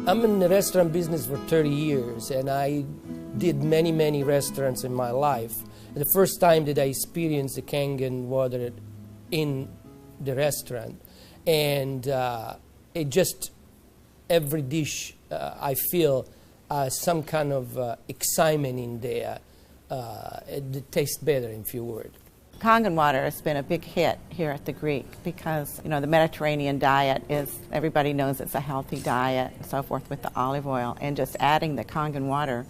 I'm in the restaurant business for 30 years, and I did many restaurants in my life. And the first time that I experienced the Kangen water in the restaurant, and it just, every dish I feel some kind of excitement in there. It tastes better, in few words. Kangen water has been a big hit here at the Greek because, you know, the Mediterranean diet is, everybody knows it's a healthy diet and so forth with the olive oil, and just adding the Kangen water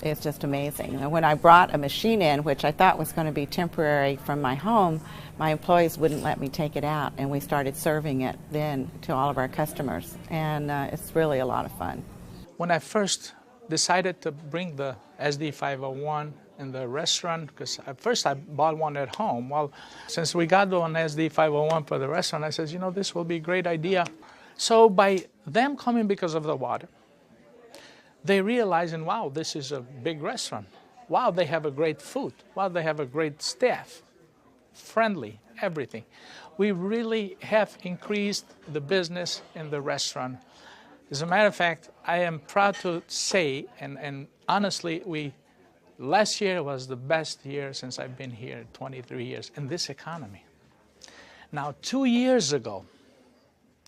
is just amazing. And when I brought a machine in, which I thought was going to be temporary from my home, my employees wouldn't let me take it out, and we started serving it then to all of our customers, and it's really a lot of fun. When I first decided to bring the SD501 in the restaurant, because at first I bought one at home. Well, since we got one SD501 for the restaurant, I said, you know, this will be a great idea. So by them coming because of the water, they realizing, wow, this is a big restaurant. Wow, they have a great food. Wow, they have a great staff, friendly, everything. We really have increased the business in the restaurant. As a matter of fact, I am proud to say, and honestly, last year was the best year since I've been here, 23 years, in this economy. Now, 2 years ago,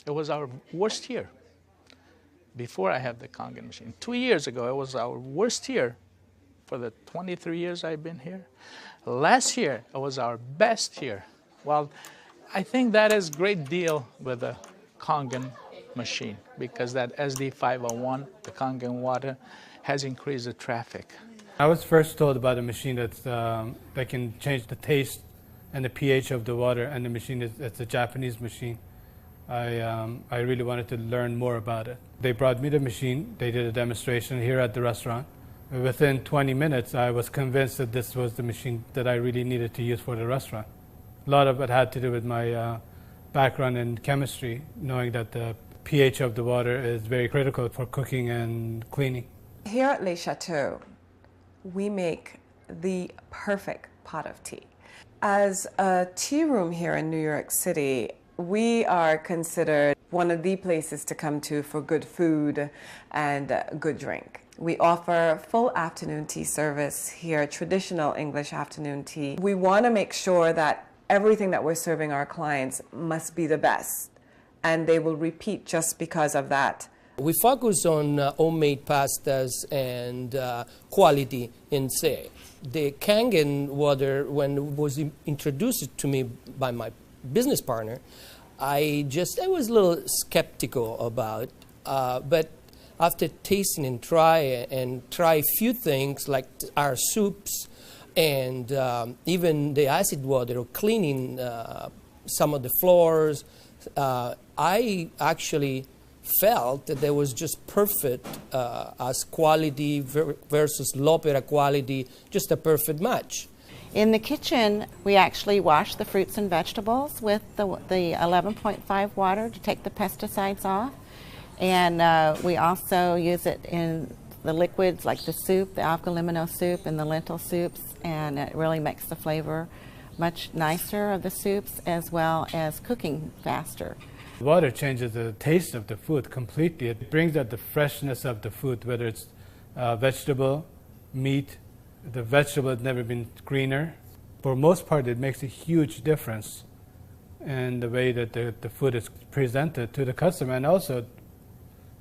it was our worst year, before I had the Kangen machine. 2 years ago, it was our worst year for the 23 years I've been here. Last year, it was our best year. Well, I think that is a great deal with the Kangen machine, because that SD501, the Kangen water, has increased the traffic. I was first told about a machine that can change the taste and the pH of the water, and the machine it's a Japanese machine. I really wanted to learn more about it. They brought me the machine. They did a demonstration here at the restaurant. Within 20 minutes, I was convinced that this was the machine that I really needed to use for the restaurant. A lot of it had to do with my background in chemistry, knowing that the pH of the water is very critical for cooking and cleaning. Here at Le Chateau, we make the perfect pot of tea. As a tea room here in New York City, we are considered one of the places to come to for good food and good drink. We offer full afternoon tea service here, traditional English afternoon tea. We want to make sure that everything that we're serving our clients must be the best, and they will repeat just because of that. We focus on homemade pastas and quality in say. The Kangen water, when it was introduced to me by my business partner, I was a little skeptical about, but after tasting and try a few things like our soups and even the acid water, or cleaning some of the floors, I actually felt that there was just perfect as quality versus L'Opera quality, just a perfect match. In the kitchen, we actually wash the fruits and vegetables with the 11.5 water to take the pesticides off. And we also use it in the liquids like the soup, the alkaline soup and the lentil soups, and it really makes the flavor much nicer of the soups, as well as cooking faster. Water changes the taste of the food completely. It brings out the freshness of the food, whether it's vegetable, meat. The vegetable has never been greener. For most part, it makes a huge difference in the way that the food is presented to the customer, and also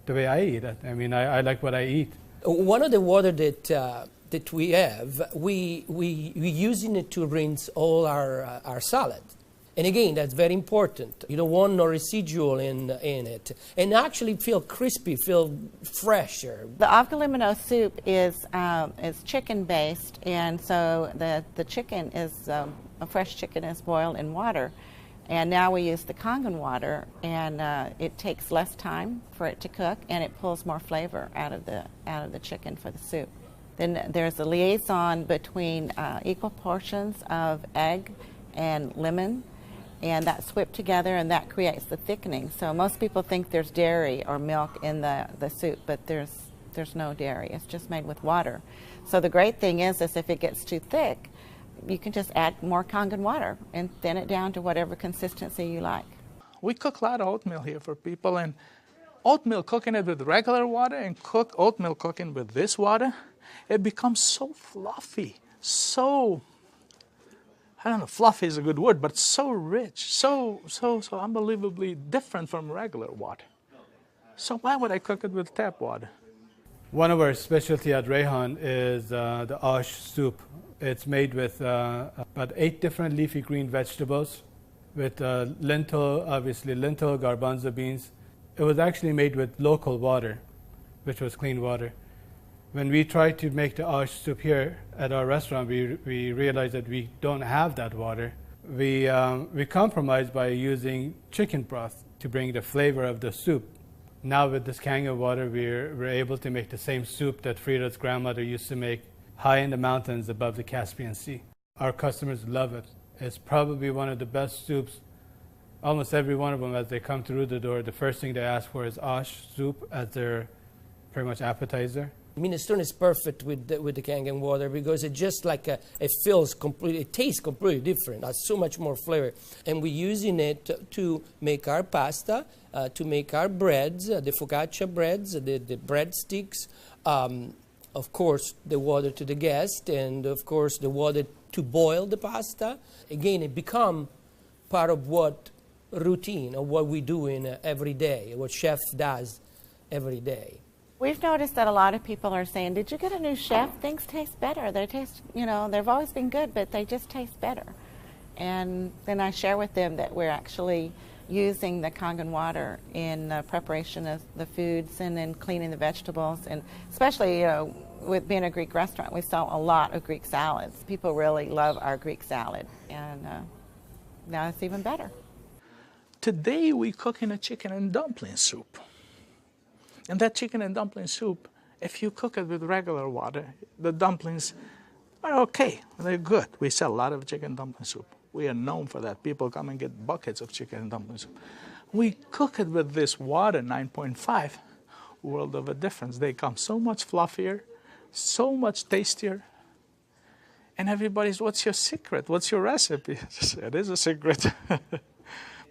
the way I eat it. I mean, I like what I eat. One of the water that we have, we using it to rinse all our salad. And again, that's very important. You don't want no residual in it. And actually feel crispy, feel fresher. The alkaline soup is chicken-based, and so the chicken is, a fresh chicken is boiled in water. And now we use the Kangen water, and it takes less time for it to cook, and it pulls more flavor out of the chicken for the soup. Then there's a liaison between equal portions of egg and lemon, and that's whipped together, and that creates the thickening. So most people think there's dairy or milk in the soup, but there's no dairy. It's just made with water. So the great thing is if it gets too thick, you can just add more Kangen water and thin it down to whatever consistency you like. We cook a lot of oatmeal here for people, and oatmeal, cooking it with regular water, and cook oatmeal cooking with this water, it becomes so fluffy, so, I don't know, fluffy is a good word, but so rich, so unbelievably different from regular water. So why would I cook it with tap water? One of our specialty at Rayhan is the ash soup. It's made with about 8 different leafy green vegetables, with lentil, obviously lentil, garbanzo beans. It was actually made with local water, which was clean water. When we tried to make the ash soup here at our restaurant, we realized that we don't have that water. We compromised by using chicken broth to bring the flavor of the soup. Now with this Kangen water, we're able to make the same soup that Frida's grandmother used to make high in the mountains above the Caspian Sea. Our customers love it. It's probably one of the best soups. Almost every one of them, as they come through the door, the first thing they ask for is ash soup as their pretty much appetizer. Minestrone is perfect with the Kangen water because it just like it feels completely, it tastes completely different. It has so much more flavor, and we're using it to make our pasta, to make our breads, the focaccia breads, the breadsticks. Of course, the water to the guest, and of course the water to boil the pasta. Again, it become part of what routine of what we do in every day, what chef does every day. We've noticed that a lot of people are saying, did you get a new chef? Things taste better. They taste, they've always been good, but they just taste better. And then I share with them that we're actually using the Kangen water in the preparation of the foods and then cleaning the vegetables. And especially, with being a Greek restaurant, we sell a lot of Greek salads. People really love our Greek salad. And now it's even better. Today we're cooking a chicken and dumpling soup. And that chicken and dumpling soup, if you cook it with regular water, the dumplings are okay. They're good. We sell a lot of chicken dumpling soup. We are known for that. People come and get buckets of chicken and dumpling soup. We cook it with this water, 9.5, world of a difference. They come so much fluffier, so much tastier. And everybody's, what's your secret? What's your recipe? It is a secret.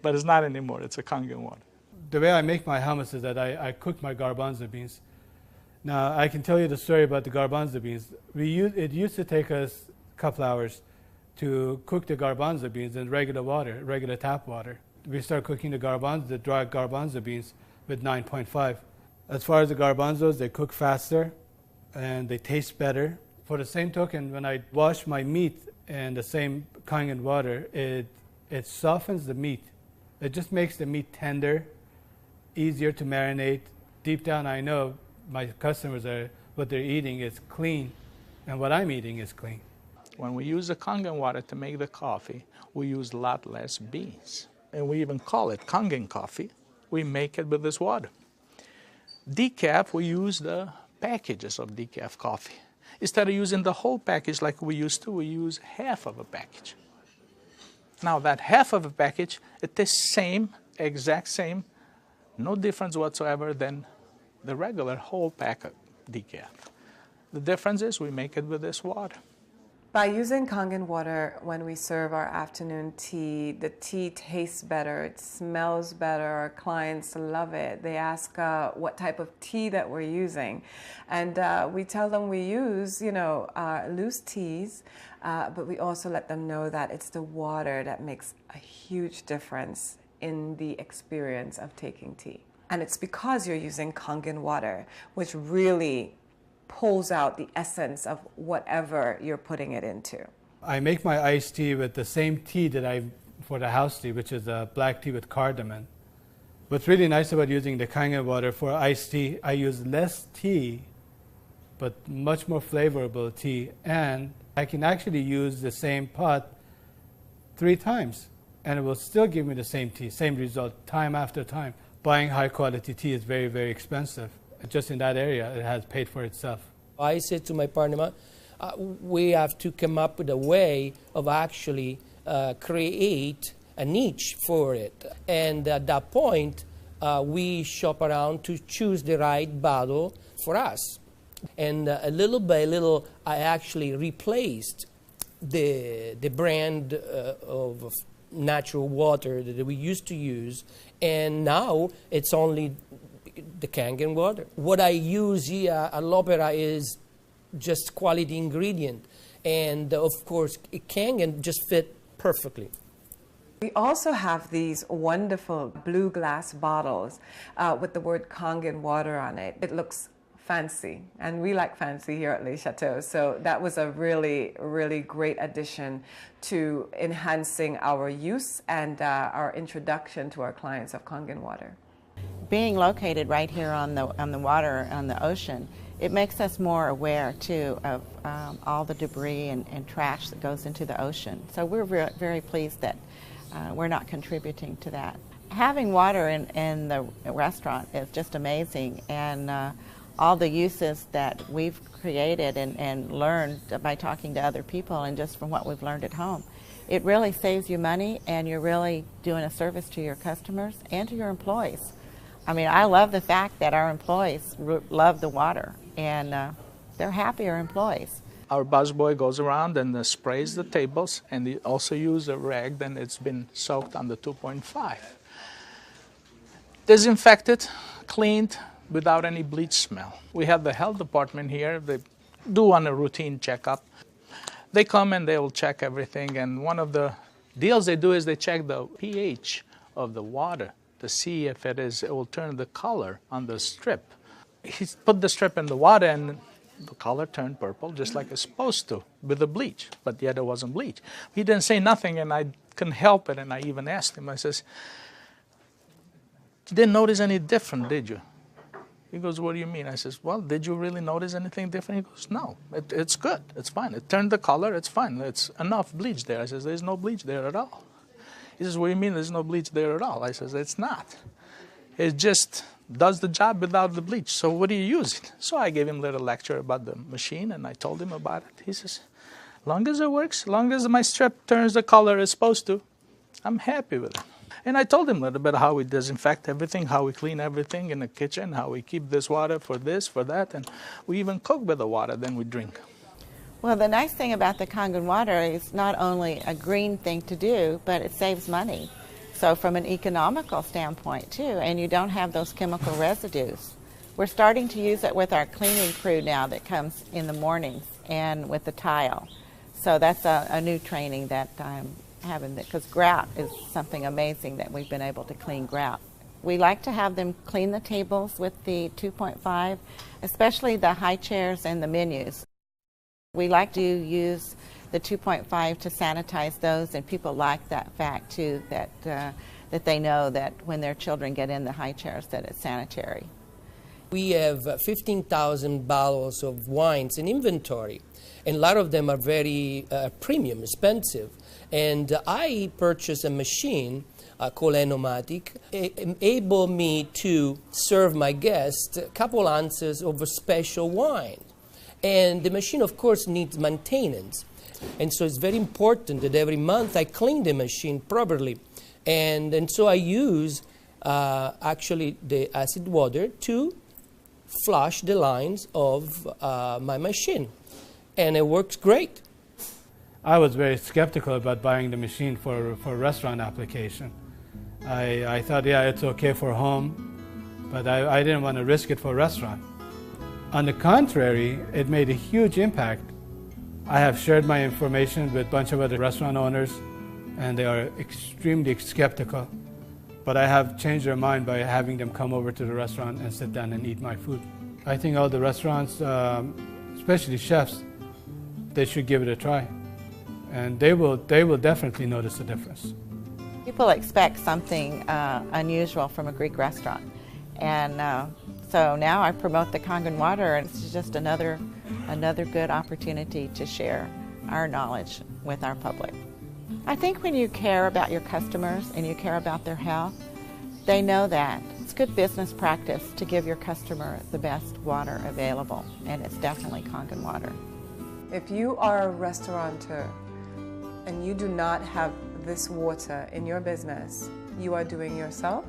But it's not anymore. It's a Kangen water. The way I make my hummus is that I cook my garbanzo beans. Now, I can tell you the story about the garbanzo beans. It used to take us a couple hours to cook the garbanzo beans in regular water, regular tap water. We start cooking the dry garbanzo beans with 9.5. As far as the garbanzos, they cook faster and they taste better. For the same token, when I wash my meat in the same Kangen water, it softens the meat. It just makes the meat tender, easier to marinate. Deep down, I know my customers what they're eating is clean, and what I'm eating is clean. When we use the Kangen water to make the coffee, we use a lot less beans. And we even call it Kangen coffee. We make it with this water. Decaf, we use the packages of decaf coffee. Instead of using the whole package like we used to, we use half of a package. Now that half of a package, it is same, exact same, no difference whatsoever than the regular whole pack of decaf. The difference is we make it with this water. By using Kangen water when we serve our afternoon tea, the tea tastes better, it smells better, our clients love it. They ask what type of tea that we're using. And we tell them we use, loose teas, but we also let them know that it's the water that makes a huge difference in the experience of taking tea. And it's because you're using Kangen water, which really pulls out the essence of whatever you're putting it into. I make my iced tea with the same tea that for the house tea, which is a black tea with cardamom. What's really nice about using the Kangen water for iced tea, I use less tea, but much more flavorful tea, and I can actually use the same pot 3 times, and it will still give me the same tea, same result, time after time. Buying high quality tea is very, very expensive. Just in that area, it has paid for itself. I said to my partner, we have to come up with a way of actually create a niche for it. And at that point, we shop around to choose the right bottle for us. And little by little, I actually replaced the brand of natural water that we used to use. And now it's only the Kangen water. What I use here at L'Opera is just quality ingredient. And of course, Kangen just fit perfectly. We also have these wonderful blue glass bottles with the word Kangen water on it. It looks fancy, and we like fancy here at Le Chateau. So that was a really, really great addition to enhancing our use and our introduction to our clients of Kangen water. Being located right here on the water, on the ocean, it makes us more aware too of all the debris and trash that goes into the ocean. So we're very pleased that we're not contributing to that. Having water in the restaurant is just amazing, and all the uses that we've created and learned by talking to other people and just from what we've learned at home, it really saves you money, and you're really doing a service to your customers and to your employees. I mean, I love the fact that our employees love the water, and they're happier employees. Our busboy goes around and sprays the tables, and he also uses a rag, then it's been soaked on the 2.5. Disinfected, cleaned, without any bleach smell. We have the health department here. They do on a routine checkup. They come and they will check everything, and one of the deals they do is they check the pH of the water to see if it will turn the color on the strip. He put the strip in the water and the color turned purple just like it's supposed to with the bleach, but yet it wasn't bleach. He didn't say nothing, and I couldn't help it, and I even asked him, I says, "You didn't notice any different, did you?" He goes, "What do you mean?" I says, "Well, did you really notice anything different?" He goes, "No, it's good, it's fine. It turned the color, it's fine. It's enough bleach there." I says, "There's no bleach there at all." He says, "What do you mean there's no bleach there at all?" I says, "It's not. It just does the job without the bleach. So what are you using?" So I gave him a little lecture about the machine, and I told him about it. He says, "Long as it works, long as my strip turns the color it's supposed to, I'm happy with it." And I told him a little bit how we disinfect everything, how we clean everything in the kitchen, how we keep this water for this, for that, and we even cook with the water, then we drink. Well, the nice thing about the Kangen water is not only a green thing to do, but it saves money. So from an economical standpoint too, and you don't have those chemical residues. We're starting to use it with our cleaning crew now that comes in the mornings and with the tile. So that's a new training that I'm having, because grout is something amazing that we've been able to clean grout. We like to have them clean the tables with the 2.5, especially the high chairs and the menus. We like to use the 2.5 to sanitize those, and people like that fact too, that they know that when their children get in the high chairs that it's sanitary. We have 15,000 bottles of wines in inventory, and a lot of them are very premium, expensive. And I purchased a machine called Enomatic, able me to serve my guests a couple ounces of a special wine. And the machine, of course, needs maintenance. And so it's very important that every month I clean the machine properly. And so I use actually the acid water to flush the lines of my machine. And it works great. I was very skeptical about buying the machine for restaurant application. I thought, yeah, it's okay for home, but I didn't want to risk it for restaurant. On the contrary, it made a huge impact. I have shared my information with a bunch of other restaurant owners, and they are extremely skeptical. But I have changed their mind by having them come over to the restaurant and sit down and eat my food. I think all the restaurants, especially chefs, they should give it a try. And they will definitely notice a difference. People expect something unusual from a Greek restaurant. And so now I promote the Kangen water, and it's just another good opportunity to share our knowledge with our public. I think when you care about your customers and you care about their health, they know that. It's good business practice to give your customer the best water available, and it's definitely Kangen water. If you are a restaurateur and you do not have this water in your business, you are doing yourself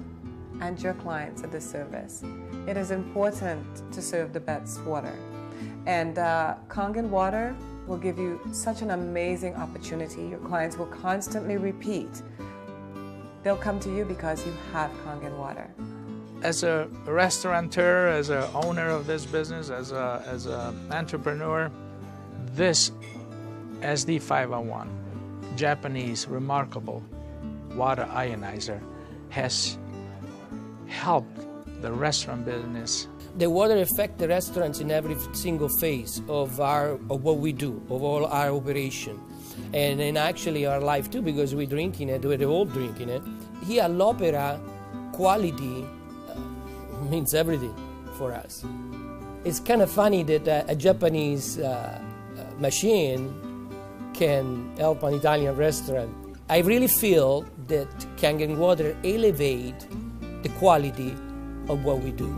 and your clients a disservice. It is important to serve the best water. And Kangen water will give you such an amazing opportunity. Your clients will constantly repeat. They'll come to you because you have Kangen water. as a restaurateur, as an owner of this business, as an entrepreneur, this SD501, Japanese remarkable water ionizer, has helped the restaurant business. The water affects the restaurants in every single phase of what we do, of all our operation, and in actually our life too, because we're drinking it, we're all drinking it. Here at l'Opera, quality means everything for us. It's kind of funny that a Japanese machine can help an Italian restaurant. I really feel that Kangen water elevate the quality of what we do.